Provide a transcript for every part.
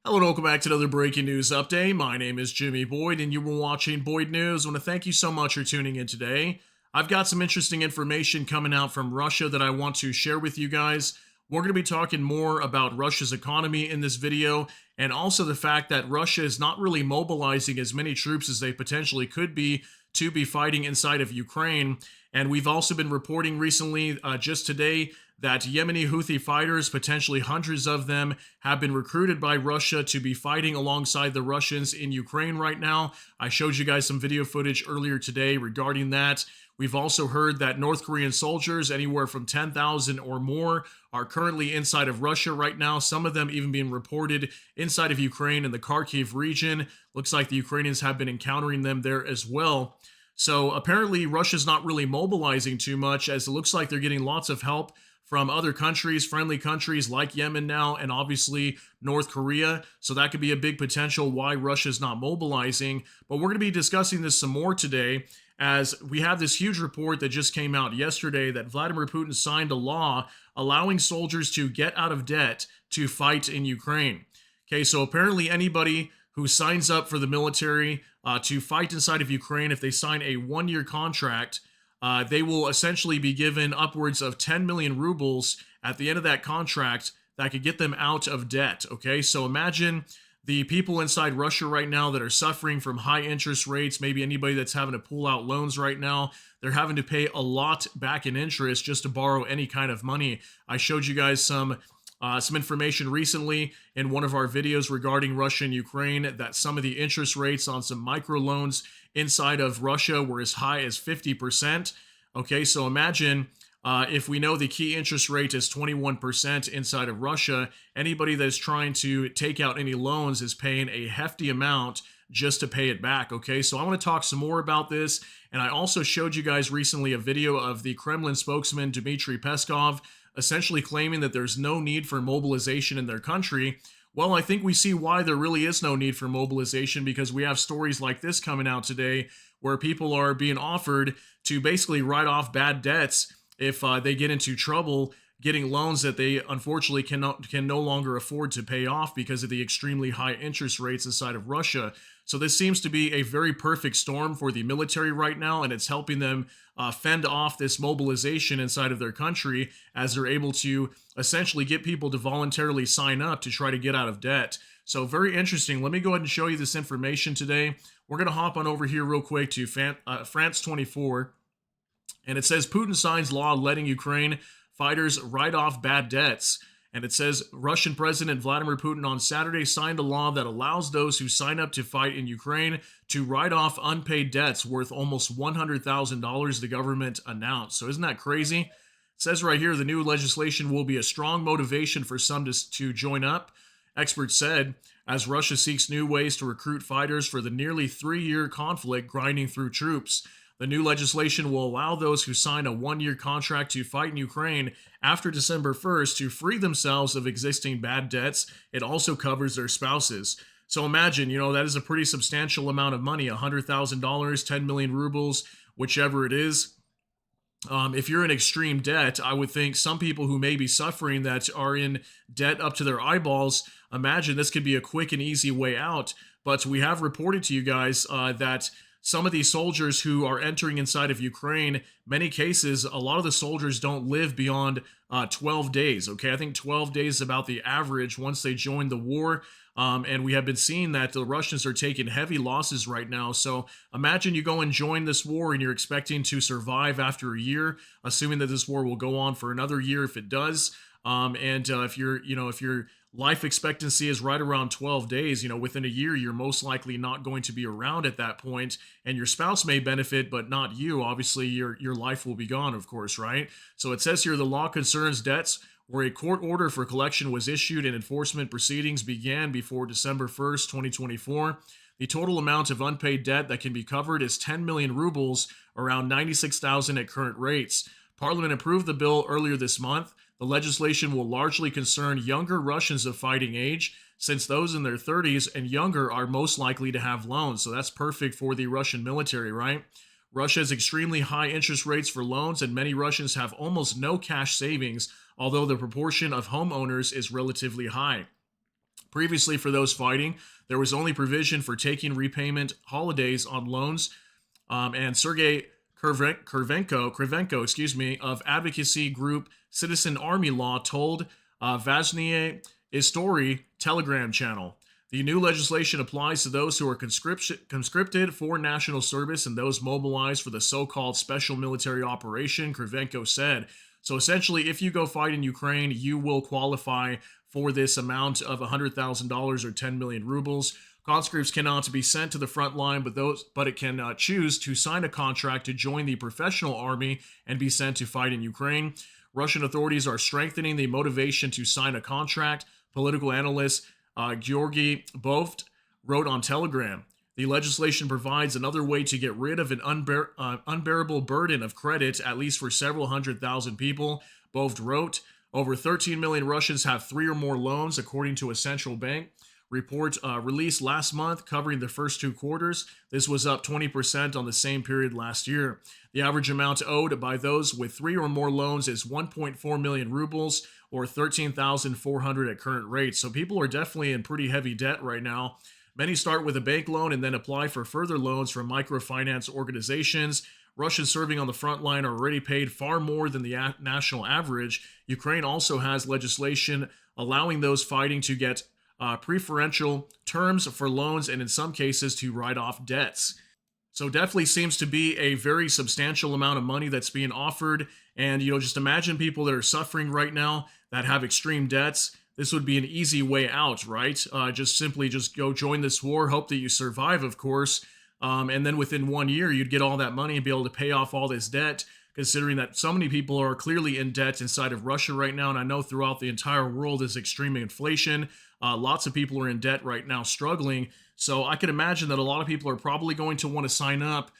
Hello and welcome back to another breaking news update. My name is Jimmy Boyd and you were watching Boyd News. I want to thank you so much for tuning in today. I've got some interesting information coming out from Russia that I want to share with you guys. We're going to be talking more about Russia's economy in this video and also the fact that Russia is not really mobilizing as many troops as they potentially could be to be fighting inside of Ukraine. And we've also been reporting recently, just today, that Yemeni Houthi fighters, potentially hundreds of them, have been recruited by Russia to be fighting alongside the Russians in Ukraine right now. I showed you guys some video footage earlier today regarding that. We've also heard that North Korean soldiers, anywhere from 10,000 or more, are currently inside of Russia right now. Some of them even being reported inside of Ukraine in the Kharkiv region. Looks like the Ukrainians have been encountering them there as well. So apparently Russia's not really mobilizing too much, as it looks like they're getting lots of help from other countries, friendly countries like Yemen now, and obviously North Korea. So that could be a big potential why Russia's not mobilizing. But we're going to be discussing this some more today, as we have this huge report that just came out yesterday that Vladimir Putin signed a law allowing soldiers to get out of debt to fight in Ukraine. Okay, so apparently anybody who signs up for the military to fight inside of Ukraine, if they sign a one-year contract, they will essentially be given upwards of 10 million rubles at the end of that contract that could get them out of debt. Okay, so imagine the people inside Russia right now that are suffering from high interest rates, maybe anybody that's having to pull out loans right now, they're having to pay a lot back in interest just to borrow any kind of money. I showed you guys some information recently in one of our videos regarding Russia and Ukraine that some of the interest rates on some microloans inside of Russia were as high as 50%. Okay, so imagine if we know the key interest rate is 21% inside of Russia, anybody that's trying to take out any loans is paying a hefty amount just to pay it back. Okay, so I want to talk some more about this. And I also showed you guys recently a video of the Kremlin spokesman Dmitry Peskov essentially claiming that there's no need for mobilization in their country. Well, I think we see why there really is no need for mobilization, because we have stories like this coming out today where people are being offered to basically write off bad debts if they get into trouble getting loans that they unfortunately can no longer afford to pay off because of the extremely high interest rates inside of Russia. So this seems to be a very perfect storm for the military right now, and it's helping them fend off this mobilization inside of their country as they're able to essentially get people to voluntarily sign up to try to get out of debt. So very interesting. Let me go ahead and show you this information today. We're going to hop on over here real quick to France 24, and it says Putin signs law letting Ukraine fighters write off bad debts. And it says Russian President Vladimir Putin on Saturday signed a law that allows those who sign up to fight in Ukraine to write off unpaid debts worth almost $100,000, the government announced. So isn't that crazy? It says right here, the new legislation will be a strong motivation for some to join up. Experts said, as Russia seeks new ways to recruit fighters for the nearly 3-year conflict grinding through troops. The new legislation will allow those who sign a one-year contract to fight in Ukraine after December 1st to free themselves of existing bad debts. It also covers their spouses. So imagine, that is a pretty substantial amount of money, $100,000, 10 million rubles, whichever it is. If you're in extreme debt, I would think some people who may be suffering that are in debt up to their eyeballs, imagine this could be a quick and easy way out. But we have reported to you guys that some of these soldiers who are entering inside of Ukraine, many cases, a lot of the soldiers don't live beyond 12 days. Okay, I think 12 days is about the average once they join the war. And we have been seeing that the Russians are taking heavy losses right now. So imagine you go and join this war and you're expecting to survive after a year, assuming that this war will go on for another year if it does. If your life expectancy is right around 12 days, within a year, you're most likely not going to be around at that point, and your spouse may benefit, but not you. Obviously, your life will be gone, of course, right? So it says here the law concerns debts where a court order for collection was issued and enforcement proceedings began before December 1st, 2024. The total amount of unpaid debt that can be covered is 10 million rubles, around 96,000 at current rates. Parliament approved the bill earlier this month. The legislation will largely concern younger Russians of fighting age, since those in their 30s and younger are most likely to have loans. So that's perfect for the Russian military, right? Russia has extremely high interest rates for loans, and many Russians have almost no cash savings, although the proportion of homeowners is relatively high. Previously, for those fighting, there was only provision for taking repayment holidays on loans, and Sergei Krivenko, of advocacy group Citizen Army Law told Vaznie Istory Telegram channel. The new legislation applies to those who are conscripted for national service and those mobilized for the so-called special military operation, Krivenko said. So essentially, if you go fight in Ukraine, you will qualify for this amount of $100,000 or 10 million rubles. Conscripts cannot be sent to the front line, but it can choose to sign a contract to join the professional army and be sent to fight in Ukraine. Russian authorities are strengthening the motivation to sign a contract. Political analyst Georgy Boft wrote on Telegram. The legislation provides another way to get rid of an unbearable burden of credit, at least for several 100,000 people. Boft wrote, over 13 million Russians have 3 or more loans, according to a central bank report released last month covering the first 2 quarters. This was up 20% on the same period last year. The average amount owed by those with 3 or more loans is 1.4 million rubles, or 13,400 at current rates. So people are definitely in pretty heavy debt right now. Many start with a bank loan and then apply for further loans from microfinance organizations. Russians serving on the front line are already paid far more than the national average. Ukraine also has legislation allowing those fighting to get preferential terms for loans and in some cases to write off debts. So definitely seems to be a very substantial amount of money that's being offered. And, just imagine people that are suffering right now that have extreme debts. This would be an easy way out, right? Just go join this war, hope that you survive, of course. And then within 1 year, you'd get all that money and be able to pay off all this debt, considering that so many people are clearly in debt inside of Russia right now. And I know throughout the entire world is extreme inflation. Lots of people are in debt right now, struggling. So I can imagine that a lot of people are probably going to want to sign up.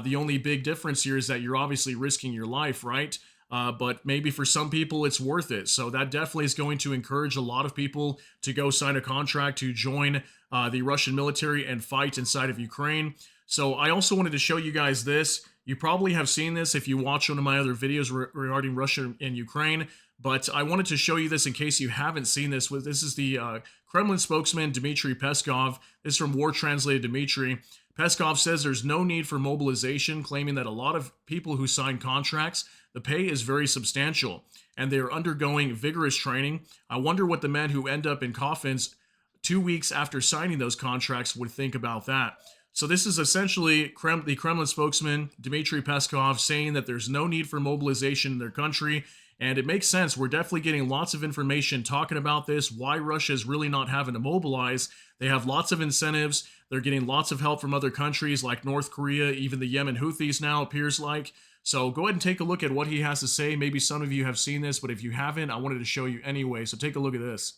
The only big difference here is that you're obviously risking your life, right? But maybe for some people it's worth it. So that definitely is going to encourage a lot of people to go sign a contract to join the Russian military and fight inside of Ukraine. So I also wanted to show you guys this. You probably have seen this if you watch one of my other videos regarding Russia and Ukraine, but I wanted to show you this in case you haven't seen this. This is the Kremlin spokesman Dmitry Peskov. This is from War Translated Dmitry. Peskov says there's no need for mobilization, claiming that a lot of people who sign contracts, the pay is very substantial, and they are undergoing vigorous training. I wonder what the men who end up in coffins 2 weeks after signing those contracts would think about that. So this is essentially the Kremlin spokesman, Dmitry Peskov, saying that there's no need for mobilization in their country. And it makes sense. We're definitely getting lots of information talking about this, why Russia is really not having to mobilize. They have lots of incentives. They're getting lots of help from other countries like North Korea, even the Yemen Houthis now appears like. So go ahead and take a look at what he has to say. Maybe some of you have seen this, but if you haven't, I wanted to show you anyway. So take a look at this.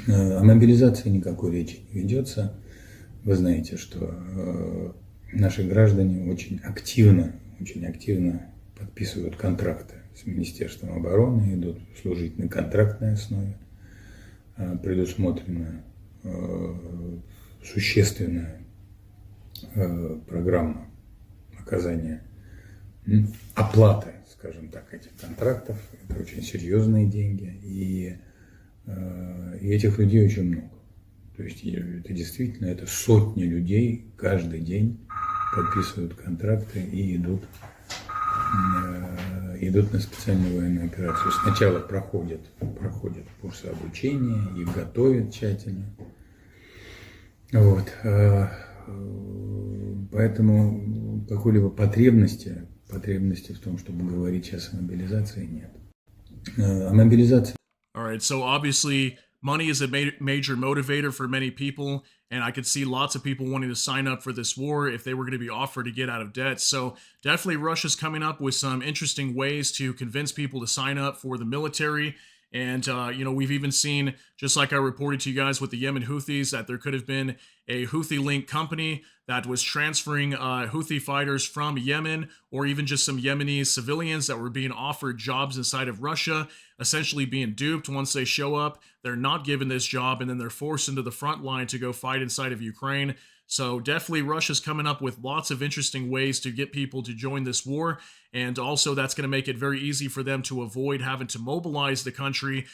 О мобилизации никакой речи не ведется. Вы знаете, что наши граждане очень активно подписывают контракты с Министерством обороны, идут служить на контрактной основе. Предусмотрена существенная программа оказания оплаты, скажем так, этих контрактов. Это очень серьезные деньги, и этих людей очень много. То есть это действительно, это сотни людей каждый день подписывают контракты и идут на специальную военную операцию. Сначала проходят курсы обучения, их готовят тщательно. Вот. Поэтому какой-либо потребности в том, чтобы говорить сейчас о мобилизации, нет. О мобилизации. All right, so obviously money is a major motivator for many people, and I could see lots of people wanting to sign up for this war if they were going to be offered to get out of debt. So definitely Russia's coming up with some interesting ways to convince people to sign up for the military. And, we've even seen, just like I reported to you guys with the Yemen Houthis, that there could have been a Houthi-linked company that was transferring Houthi fighters from Yemen, or even just some Yemeni civilians that were being offered jobs inside of Russia. essentially being duped. Once they show up, they're not given this job, and then they're forced into the front line to go fight inside of Ukraine. So definitely Russia's coming up with lots of interesting ways to get people to join this war. And also that's going to make it very easy for them to avoid having to mobilize the country,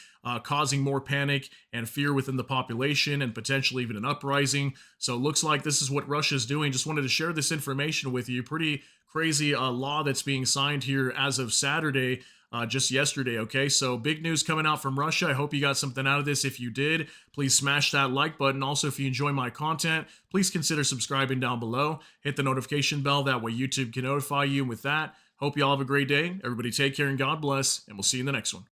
causing more panic and fear within the population and potentially even an uprising. So it looks like this is what Russia's doing. Just wanted to share this information with you. Pretty crazy law that's being signed here as of Saturday, just yesterday. Okay, so big news coming out from Russia. I hope you got something out of this. If you did, please smash that like button. Also, if you enjoy my content, please consider subscribing down below. Hit the notification bell. That way YouTube can notify you. And with that, hope you all have a great day. Everybody take care and God bless, and we'll see you in the next one.